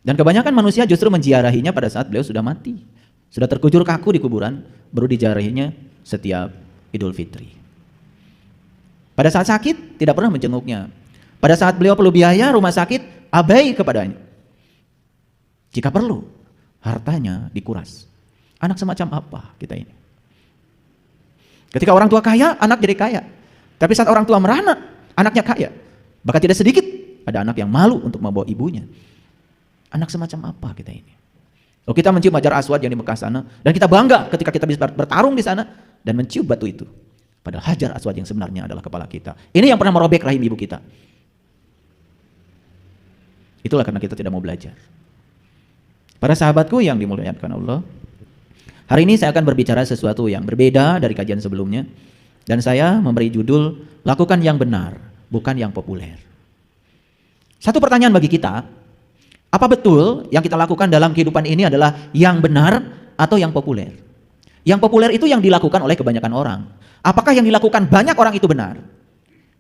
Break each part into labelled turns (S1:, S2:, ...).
S1: Dan kebanyakan manusia justru menziarahinya pada saat beliau sudah mati. Sudah terkujur kaku di kuburan, baru diziarahinya setiap Idul Fitri. Pada saat sakit, tidak pernah menjenguknya. Pada saat beliau perlu biaya rumah sakit, abai kepadanya. Jika perlu, hartanya dikuras. Anak semacam apa kita ini? Ketika orang tua kaya, anak jadi kaya. Tapi saat orang tua merana, anaknya kaya. Bahkan tidak sedikit ada anak yang malu untuk membawa ibunya. Anak semacam apa kita ini? Oh, kita mencium Hajar Aswad yang di Mekah sana, dan kita bangga ketika kita bisa bertarung di sana dan mencium batu itu. Padahal Hajar Aswad yang sebenarnya adalah kepala kita. Ini yang pernah merobek rahim ibu kita. Itulah karena kita tidak mau belajar. Para sahabatku yang dimuliakan Allah, hari ini saya akan berbicara sesuatu yang berbeda dari kajian sebelumnya. Dan saya memberi judul, lakukan yang benar, bukan yang populer. Satu pertanyaan bagi kita, apa betul yang kita lakukan dalam kehidupan ini adalah yang benar atau yang populer? Yang populer itu yang dilakukan oleh kebanyakan orang. Apakah yang dilakukan banyak orang itu benar?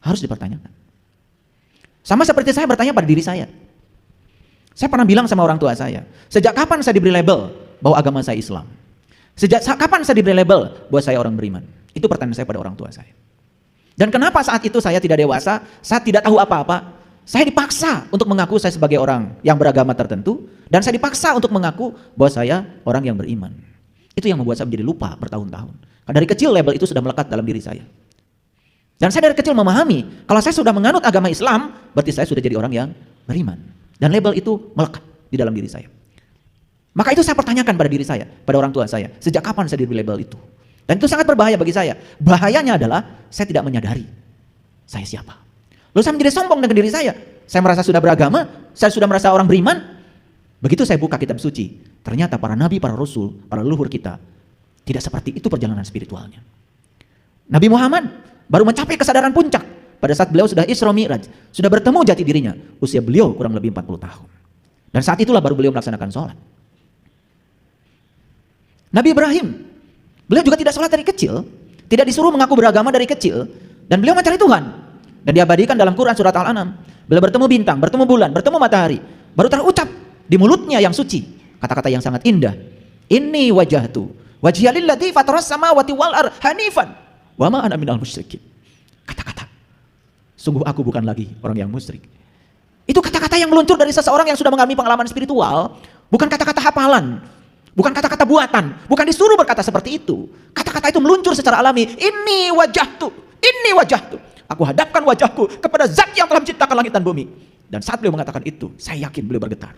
S1: Harus dipertanyakan. Sama seperti saya bertanya pada diri saya. Saya pernah bilang sama orang tua saya, sejak kapan saya diberi label bahwa agama saya Islam? Sejak kapan saya diberi label bahwa saya orang beriman? Itu pertanyaan saya pada orang tua saya. Dan kenapa saat itu saya tidak dewasa, saya tidak tahu apa-apa, saya dipaksa untuk mengaku saya sebagai orang yang beragama tertentu, dan saya dipaksa untuk mengaku bahwa saya orang yang beriman. Itu yang membuat saya menjadi lupa bertahun-tahun. Karena dari kecil label itu sudah melekat dalam diri saya. Dan saya dari kecil memahami, kalau saya sudah menganut agama Islam, berarti saya sudah jadi orang yang beriman. Dan label itu melekat di dalam diri saya. Maka itu saya pertanyakan pada diri saya, pada orang tua saya, sejak kapan saya diberi label itu? Dan itu sangat berbahaya bagi saya. Bahayanya adalah saya tidak menyadari saya siapa. Lalu saya menjadi sombong dengan diri saya. Saya merasa sudah beragama, saya sudah merasa orang beriman. Begitu saya buka kitab suci, ternyata para nabi, para rasul, para leluhur kita tidak seperti itu perjalanan spiritualnya. Nabi Muhammad baru mencapai kesadaran puncak pada saat beliau sudah Isra Mi'raj, sudah bertemu jati dirinya. Usia beliau kurang lebih 40 tahun. Dan saat itulah baru beliau melaksanakan sholat. Nabi Ibrahim, beliau juga tidak sholat dari kecil, tidak disuruh mengaku beragama dari kecil, dan beliau mencari Tuhan. Dan diabadikan dalam Quran surat Al-An'am, beliau bertemu bintang, bertemu bulan, bertemu matahari, baru terucap di mulutnya yang suci kata-kata yang sangat indah. Inni wajahtu wajhiya lilladzii fataras samawati wal ardh hanifan wa ma ana minal musyrikin. Kata-kata, sungguh aku bukan lagi orang yang musyrik. Itu kata-kata yang meluncur dari seseorang yang sudah mengalami pengalaman spiritual, bukan kata-kata hafalan. Bukan kata-kata buatan, bukan disuruh berkata seperti itu. Kata-kata itu meluncur secara alami. Inni wajahtu, aku hadapkan wajahku kepada zat yang telah menciptakan langit dan bumi. Dan saat beliau mengatakan itu, saya yakin beliau bergetar.